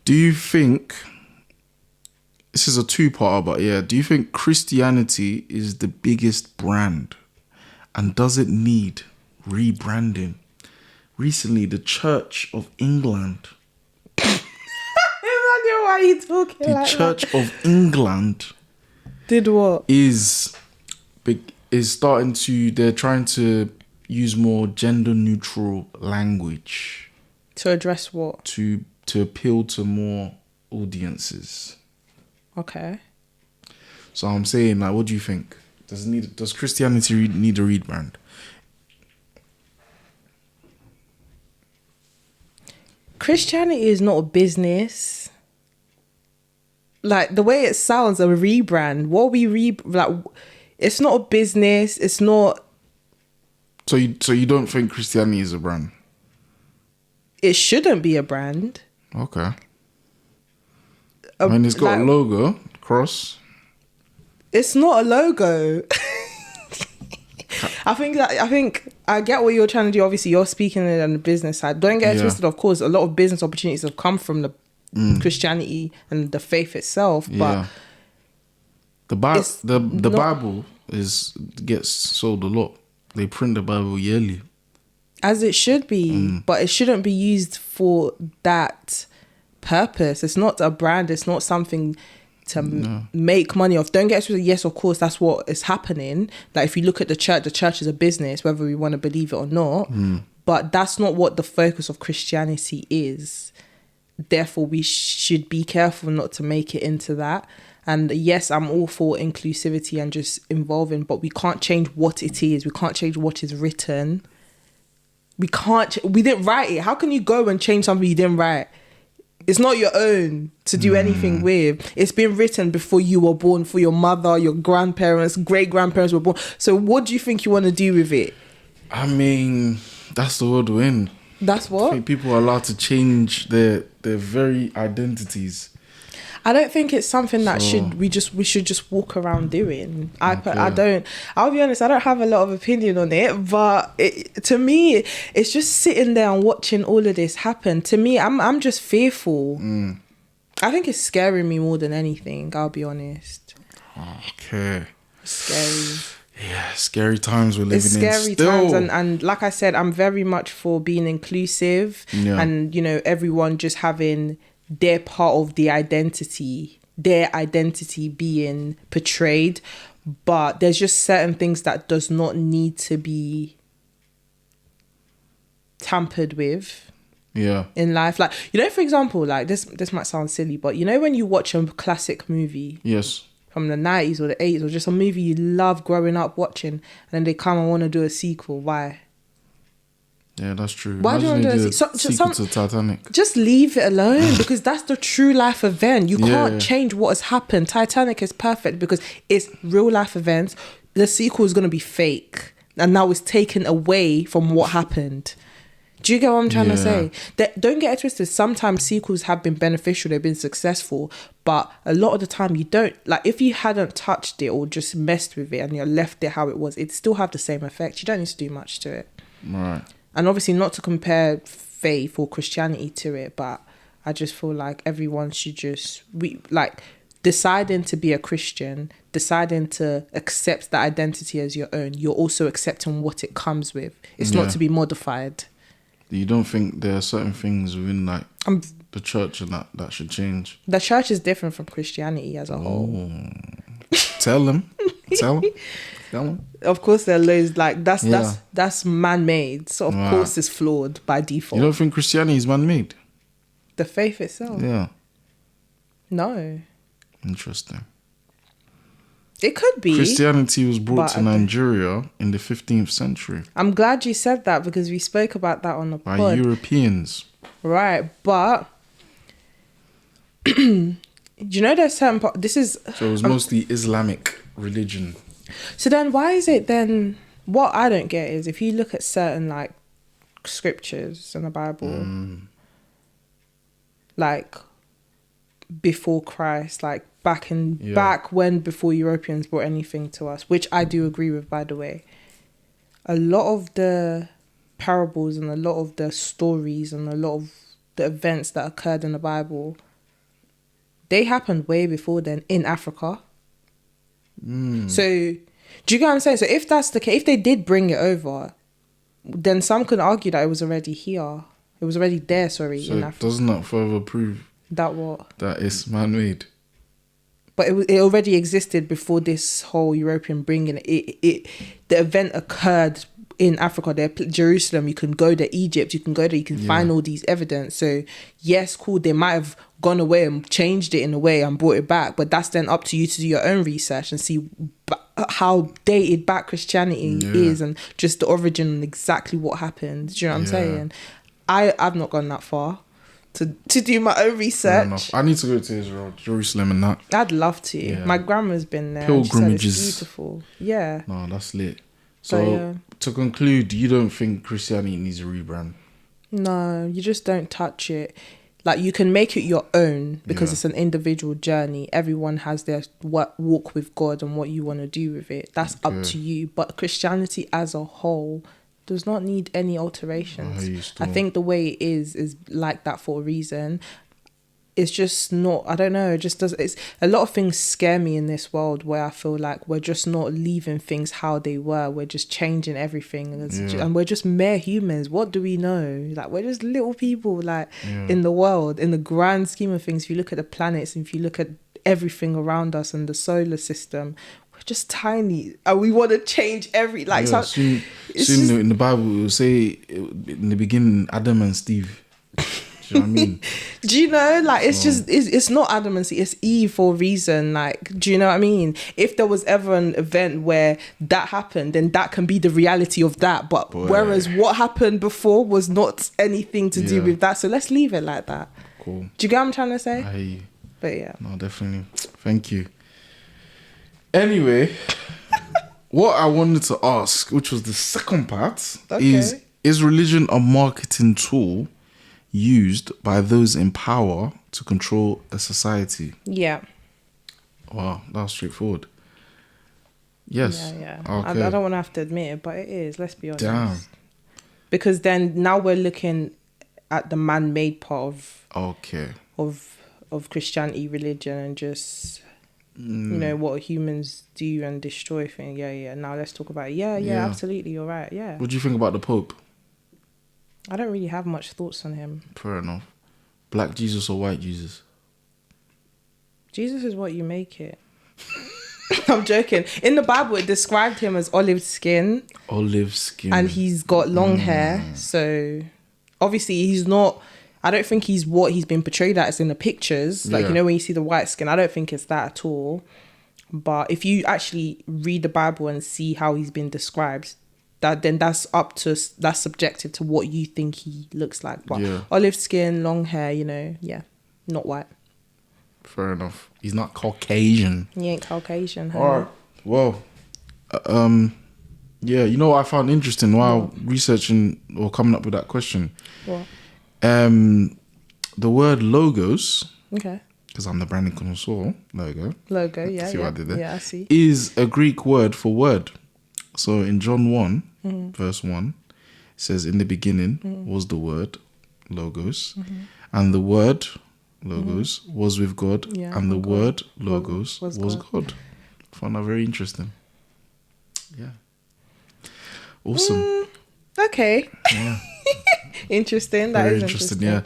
Do you think, this is a two-parter, but yeah, do you think Christianity is the biggest brand? And does it need rebranding? Recently, the Church of England. Why are you talking The like Church that? of England Did what? is starting to, they're trying to use more gender neutral language To address what? to appeal to more audiences. Okay. So I'm saying, like, what do you think? Does Christianity need a rebrand? Christianity is not a business. Like, the way it sounds, a rebrand. What we it's not a business. It's not. So you don't think Christianity is a brand? It shouldn't be a brand. Okay. I mean, it's got a logo, cross. It's not a logo. I think I get what you're trying to do. Obviously, you're speaking it on the business side. Don't get it twisted. Of course, a lot of business opportunities have come from the Christianity and the faith itself. But the Bible gets sold a lot. They print the Bible yearly, as it should be. But it shouldn't be used for that purpose. It's not a brand. It's not something to make money off. Don't get us twisted. Yes, of course, that's what is happening. Like, if you look at the church is a business, whether we want to believe it or not. But that's not what the focus of Christianity is. Therefore, we should be careful not to make it into that. And yes, I'm all for inclusivity and just involving, but we can't change what it is. We can't change what is written. We didn't write it. How can you go and change something you didn't write? It's not your own to do anything with. It's been written before you were born, for your mother, your grandparents, great-grandparents were born. So what do you think you want to do with it? I mean, that's the world we're in. That's what? I think people are allowed to change their very identities. I don't think it's something that we should just walk around doing. I'll be honest, I don't have a lot of opinion on it, but to me, it's just sitting there and watching all of this happen. To me, I'm just fearful. I think it's scaring me more than anything, I'll be honest. Okay. Scary. Yeah, scary times we're living in. It's scary times, and like I said, I'm very much for being inclusive and, everyone just having their part of their identity being portrayed. But there's just certain things that does not need to be tampered with in life. Like, for example, like this might sound silly, but when you watch a classic movie from the 90s or the 80s, or just a movie you love growing up watching, and then they come and want to do a sequel, why? Yeah, that's true. Why do you want to do a sequel to Titanic? Just leave it alone, because that's the true life event. You can't change what has happened. Titanic is perfect because it's real life events. The sequel is going to be fake, and now it's taken away from what happened. Do you get what I'm trying to say? Don't get it twisted. Sometimes sequels have been beneficial, they've been successful, but a lot of the time you don't. Like, if you hadn't touched it or just messed with it and you left it how it was, it'd still have the same effect. You don't need to do much to it. Right. And obviously not to compare faith or Christianity to it, but I just feel like everyone should just, deciding to be a Christian, deciding to accept that identity as your own, you're also accepting what it comes with. It's not to be modified. You don't think there are certain things within the church and that should change? The church is different from Christianity as a whole. Tell them. Tell them. Of course, there are loads that's man-made. So of course, it's flawed by default. You don't think Christianity is man-made? The faith itself. Yeah. No. Interesting. It could be. Christianity was brought to Nigeria in the 15th century. I'm glad you said that, because we spoke about that on the pod. By Europeans. Right, but there's certain so it was mostly Islamic religion. So then why is it then, what I don't get is, if you look at certain scriptures in the Bible, before Christ, back when, before Europeans brought anything to us, which I do agree with, by the way, a lot of the parables and a lot of the stories and a lot of the events that occurred in the Bible They happened way before then in Africa. Hmm. So, do you get what I'm saying? So if that's the case, if they did bring it over, then some could argue that it was already here. It was already there, sorry, So in Africa. doesn't that further prove That what? that it's man-made? But it already existed before this whole European bringing it. The event occurred in Africa. There, Jerusalem. You can go to Egypt. You can go there. You can find all these evidence. So yes, cool. They might have gone away and changed it in a way and brought it back. But that's then up to you to do your own research and see how dated back Christianity is and just the origin and exactly what happened. Do you know what I'm saying? I've not gone that far to do my own research. I need to go to Israel, Jerusalem and that. I'd love to. Yeah. My grandma's been there. Pilgrimages. She said it's beautiful. Yeah. No, that's lit. So to conclude, you don't think Christianity needs a rebrand? No, you just don't touch it. Like, you can make it your own because it's an individual journey. Everyone has their walk with God and what you want to do with it. That's up to you. But Christianity as a whole does not need any alterations. I think the way it is like that for a reason. It's just not, I don't know, it just does. It's a lot of things scare me in this world where I feel like we're just not leaving things how they were. We're just changing everything, and we're just mere humans. What do we know? Like, we're just little people, like in the world, in the grand scheme of things. If you look at the planets, and if you look at everything around us and the solar system, we're just tiny, and we want to change soon in the Bible it will say in the beginning Adam and Steve. Do you know what I mean? Do you know, like, it's not Adam and Eve, it's Eve for a reason. Like, do you know what I mean? If there was ever an event where that happened, then that can be the reality of that. But whereas what happened before was not anything to do with that. So let's leave it like that. Cool. Do you get what I'm trying to say? I hear you. But yeah. No, definitely. Thank you. Anyway, what I wanted to ask, which was the second part, is religion a marketing tool used by those in power to control a society? Yeah. Wow, that was straightforward. Yes. Yeah. Okay. I don't want to have to admit it, but it is. Let's be honest. Damn. Because then now we're looking at the man-made part of Christianity, religion, and just you know what humans do and destroy things. Yeah. Now let's talk about it. Yeah. Absolutely, you're right. Yeah. What do you think about the Pope? I don't really have much thoughts on him. Fair enough. Black Jesus or white Jesus? Jesus is what you make it. I'm joking. In the Bible, it described him as olive skin. Olive skin. And he's got long hair. So, obviously, he's not... I don't think he's what he's been portrayed as in the pictures. Like, you know, when you see the white skin, I don't think it's that at all. But if you actually read the Bible and see how he's been described... then that's subjective to what you think he looks like. But olive skin, long hair, you know, not white. Fair enough. He's not Caucasian. He ain't Caucasian. Huh? All right. Well, you know what I found interesting while researching or coming up with that question? What? The word logos. Okay. Because I'm the branding connoisseur. Logo, yeah. See what I did there? Yeah, I see. Is a Greek word for word. So in John 1, verse 1, it says, in the beginning was the word, logos, and the word, logos, was with God, and the word, logos, was God. Found that very interesting. Yeah. Awesome. Okay. Yeah. Interesting. That is interesting. Yeah.